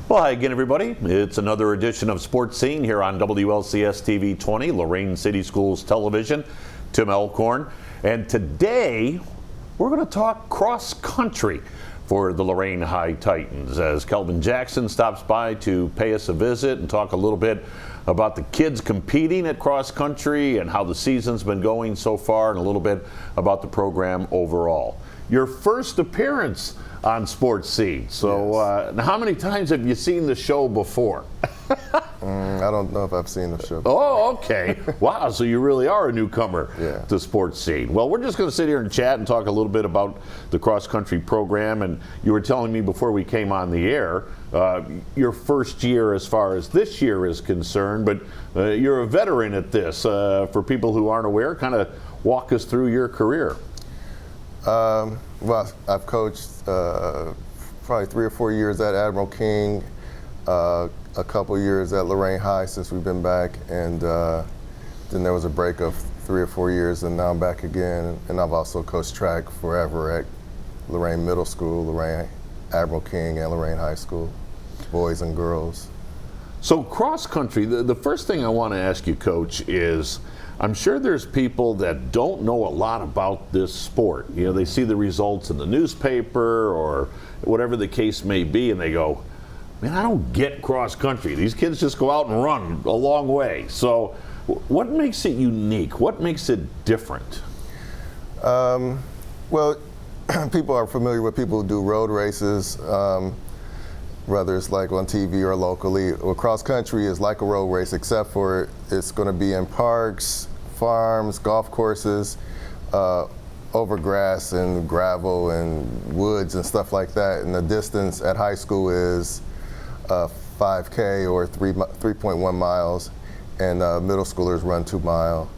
Well, hi again, everybody. It's another edition of Sports Scene here on WLCS TV 20, Lorain City Schools Television. Tim Alcorn. And today, we're going to talk cross country for the Lorain High Titans as Kelvin Jackson stops by to pay us a visit and talk a little bit about the kids competing at cross country and how the season's been going so far, and a little bit about the program overall. Your first appearance on Sports Scene. So yes. How many times have you seen the show before? I don't know if I've seen the show. Oh, okay. Wow, so you really are a newcomer to Sports Scene. Well, we're just going to sit here and chat and talk a little bit about the cross-country program. And you were telling me before we came on the air, your first year as far as this year is concerned, but you're a veteran at this. For people who aren't aware, kind of walk us through your career. Well, I've coached probably 3 or 4 years at Admiral King, a couple years at Lorain High since we've been back, and then there was a break of 3 or 4 years, and now I'm back again. And I've also coached track forever at Lorain Middle School, Lorain Admiral King, and Lorain High School, boys and girls. So cross country, the first thing I want to ask you, Coach, is I'm sure there's people that don't know a lot about this sport. You know, they see the results in the newspaper or whatever the case may be, and they go, man, I don't get cross country. These kids just go out and run a long way. So what makes it unique? What makes it different? Well, people are familiar with people who do road races, whether it's like on TV or locally. Well, cross country is like a road race, except for it's going to be in parks, farms, golf courses, over grass and gravel and woods and stuff like that. And the distance at high school is 5K or 3.1 miles, and middle schoolers run 2 mile.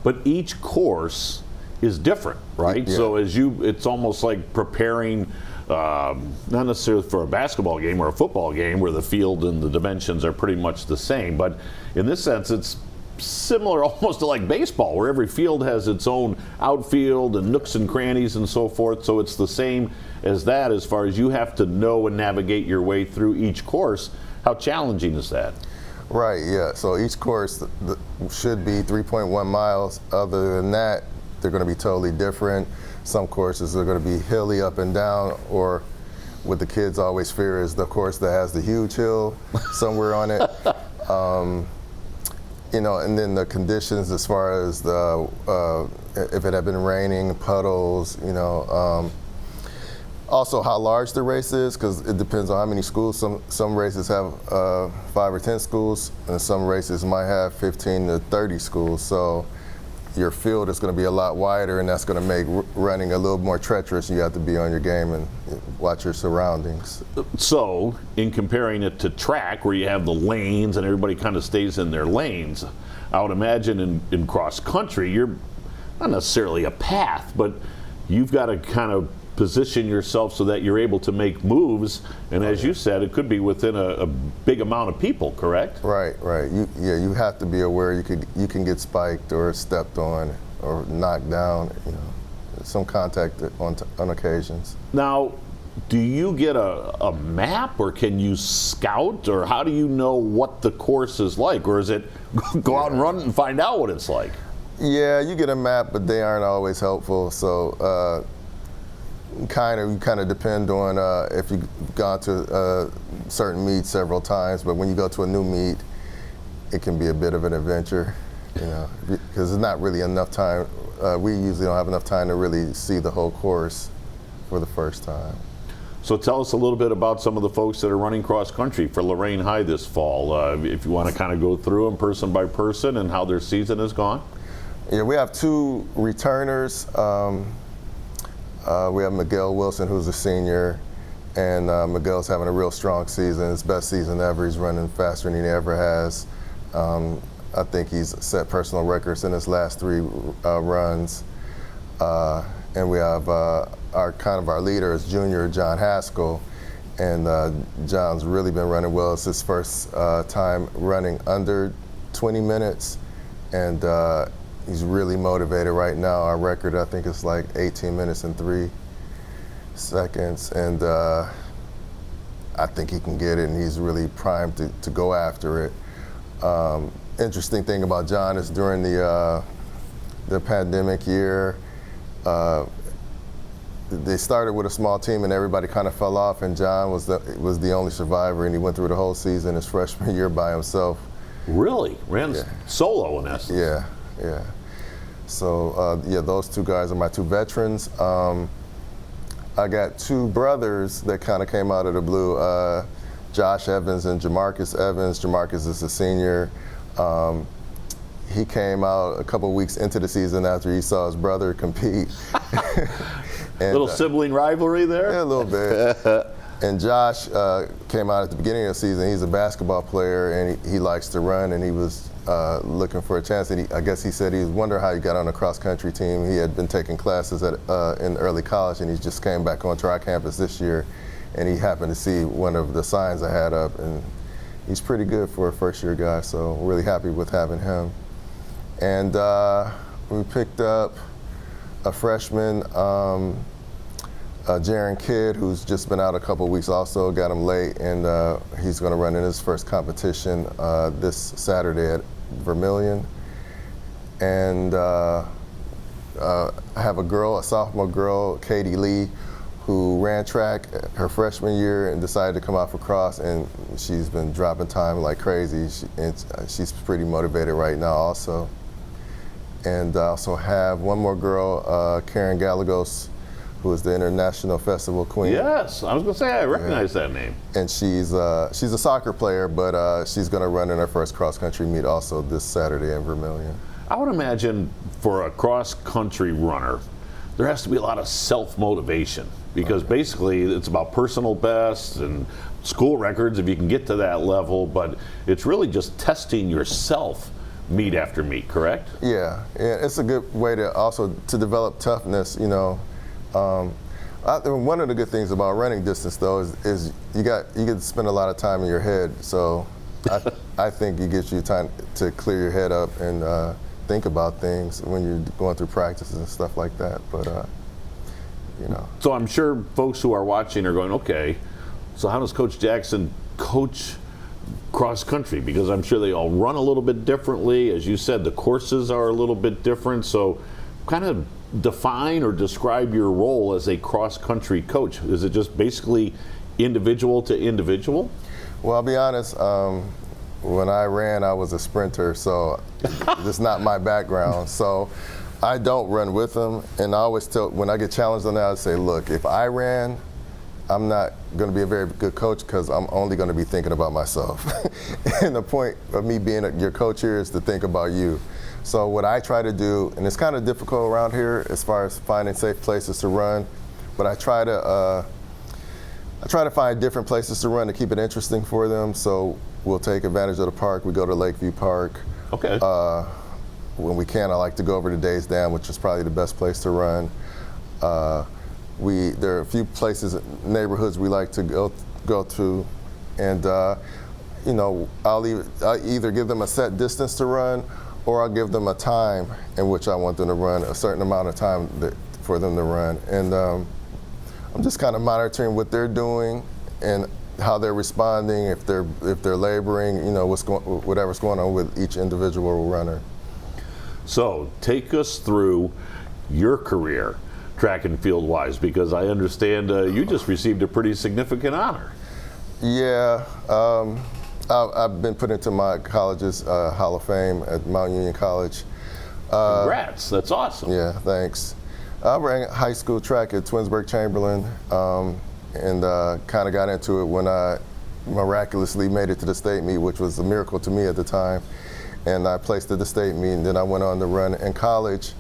But each course is different, right? Yeah. So it's almost like preparing, not necessarily for a basketball game or a football game where the field and the dimensions are pretty much the same, but in this sense it's similar almost to like baseball, where every field has its own outfield and nooks and crannies and so forth. So it's the same as that as far as you have to know and navigate your way through each course. How challenging is that? Right, yeah. So each course should be 3.1 miles. Other than that, they're going to be totally different. Some courses are going to be hilly up and down, or what the kids always fear is the course that has the huge hill somewhere on it. You know, and then the conditions as far as the if it had been raining, puddles, you know. Also how large the race is, because it depends on how many schools. Some races have 5 or 10 schools, and some races might have 15 to 30 schools. So your field is going to be a lot wider, and that's going to make running a little more treacherous. You have to be on your game and watch your surroundings. So, in comparing it to track, where you have the lanes and everybody kind of stays in their lanes, I would imagine in cross country, you're not necessarily a path, but you've got to kind of position yourself so that you're able to make moves, and as you said, it could be within a big amount of people, correct? Right. You have to be aware you can get spiked or stepped on or knocked down, you know, some contact on occasions. Now, do you get a map, or can you scout, or how do you know what the course is like, or is it go out and run and find out what it's like? Yeah, you get a map, but they aren't always helpful, so you kind of depend on if you've gone to certain meets several times, but when you go to a new meet, it can be a bit of an adventure, you know, because there's not really enough time. We usually don't have enough time to really see the whole course for the first time. So tell us a little bit about some of the folks that are running cross country for Lorain High this fall, if you want to kind of go through them person by person and how their season has gone. Yeah, we have 2 returners. We have Miguel Wilson, who's a senior, and Miguel's having a real strong season, his best season ever. He's running faster than he ever has. I think he's set personal records in his last 3 runs. And we have our leader is junior John Haskell, and John's really been running well. It's his first time running under 20 minutes, and he's really motivated right now. Our record, I think, is like 18 minutes and 3 seconds, and I think he can get it, and he's really primed to go after it. Interesting thing about John is during the pandemic year, they started with a small team and everybody kind of fell off, and John was the only survivor, and he went through the whole season his freshman year by himself. Really? Ran solo in essence. Yeah. So those two guys are my two veterans. I got two brothers that kind of came out of the blue, Josh Evans and Jamarcus Evans. Jamarcus is a senior. He came out a couple weeks into the season after he saw his brother compete. And, little sibling rivalry there? Yeah, a little bit. And Josh came out at the beginning of the season. He's a basketball player, and he likes to run, and he was looking for a chance. And I guess he said he was wondering how he got on a cross-country team. He had been taking classes in early college, and he just came back onto our campus this year, and he happened to see one of the signs I had up, and he's pretty good for a first-year guy, so I'm really happy with having him. And we picked up a freshman, Jaron Kidd, who's just been out a couple weeks also, got him late, and he's going to run in his first competition this Saturday at Vermillion. And I have a sophomore girl, Katie Lee, who ran track her freshman year and decided to come out for cross, and she's been dropping time like crazy. She's pretty motivated right now also. And I also have one more girl, Karen Gallegos, who is the International Festival Queen. Yes, I was going to say I recognize that name. And she's a soccer player, but she's going to run in her first cross-country meet also this Saturday in Vermillion. I would imagine for a cross-country runner, there has to be a lot of self-motivation because basically it's about personal bests and school records if you can get to that level, but it's really just testing yourself meet after meet, correct? Yeah, it's a good way to also to develop toughness, you know. One of the good things about running distance though is you get to spend a lot of time in your head, so I think it gives you time to clear your head up and think about things when you're going through practices and stuff like that. But you know. So I'm sure folks who are watching are going, okay, so how does Coach Jackson coach cross country? Because I'm sure they all run a little bit differently. As you said, the courses are a little bit different. So kind of define or describe your role as a cross country coach. Is it just basically individual to individual? Well, I'll be honest, when I ran, I was a sprinter, so it's not my background. So I don't run with them, and I always tell, when I get challenged on that, I say, look, if I ran, I'm not going to be a very good coach because I'm only going to be thinking about myself. And the point of me being your coach here is to think about you. So what I try to do, and it's kind of difficult around here as far as finding safe places to run, but I try to find different places to run to keep it interesting for them. So we'll take advantage of the park. We go to Lakeview Park. Okay. When we can, I like to go over to Days Dam, which is probably the best place to run. There are a few places, neighborhoods we like to go to, and you know, I'll either give them a set distance to run, or I'll give them a time in which I want them to run, a certain amount of time for them to run. And I'm just kind of monitoring what they're doing and how they're responding, if they're laboring, you know, whatever's going on with each individual runner. So take us through your career, track and field wise, because I understand you just received a pretty significant honor. Yeah. I've been put into my college's Hall of Fame at Mount Union College. Congrats, that's awesome. Yeah, thanks. I ran high school track at Twinsburg-Chamberlain and kind of got into it when I miraculously made it to the state meet, which was a miracle to me at the time. And I placed at the state meet, and then I went on to run in college,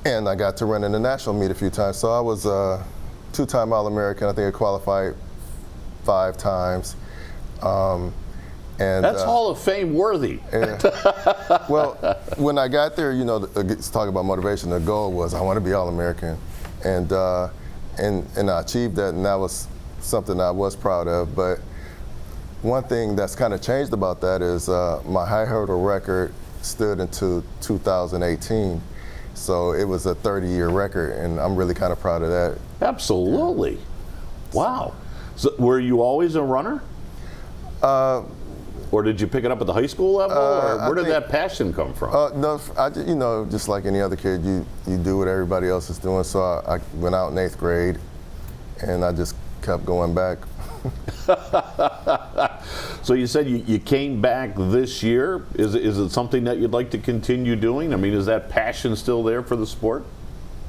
and I got to run in the national meet a few times. So I was a two-time All-American. I think I qualified 5 times. And that's Hall of Fame worthy. Well, when I got there, you know, let's talk about motivation. The goal was I want to be All-American, and I achieved that, and that was something I was proud of. But one thing that's kind of changed about that is my high hurdle record stood until 2018. So it was a 30-year record, and I'm really kind of proud of that. Absolutely. Wow. So were you always a runner? Or did you pick it up at the high school level? Or where did that passion come from? No, just like any other kid, you do what everybody else is doing. So I went out in 8th grade, and I just kept going back. So you said you came back this year. Is it something that you'd like to continue doing? I mean, is that passion still there for the sport?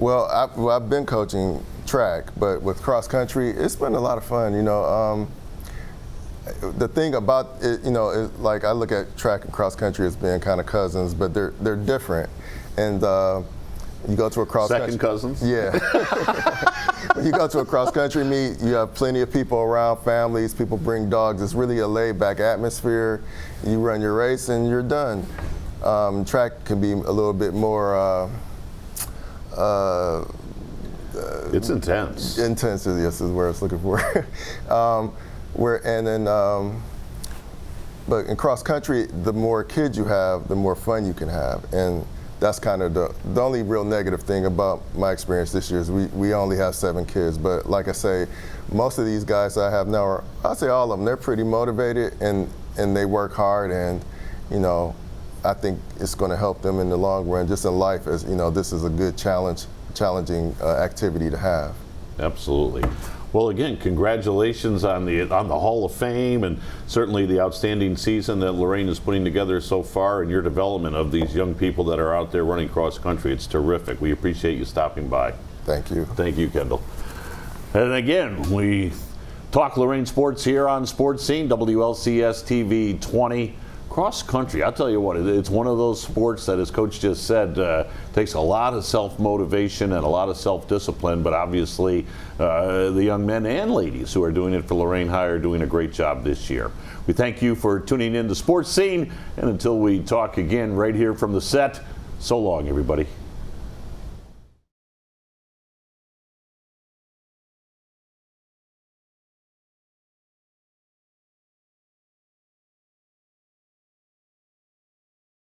Well, I've been coaching track, but with cross country, it's been a lot of fun. The thing about it, is like I look at track and cross country as being kind of cousins, but they're different. And you go to a cross country. Second cousins? Yeah. When you go to a cross country meet, you have plenty of people around, families, people bring dogs. It's really a laid back atmosphere. You run your race and you're done. Track can be a little bit more it's intense. Intense, yes, is where I was looking for. But in cross country, the more kids you have, the more fun you can have, and that's kind of the only real negative thing about my experience this year is we only have 7 kids. But like I say, most of these guys I have now I'd say all of them, they're pretty motivated and they work hard, and I think it's going to help them in the long run, just in life. As this is a good challenging activity to have. Absolutely. Well, again, congratulations on the Hall of Fame, and certainly the outstanding season that Lorain is putting together so far, and your development of these young people that are out there running cross country. It's terrific. We appreciate you stopping by. Thank you. Thank you, Kendall. And again, we talk Lorain sports here on Sports Scene, WLCS TV 20. Cross country, I'll tell you what, it's one of those sports that, as Coach just said, takes a lot of self-motivation and a lot of self-discipline, but obviously the young men and ladies who are doing it for Lorain High are doing a great job this year. We thank you for tuning in to Sports Scene, and until we talk again right here from the set, so long, everybody.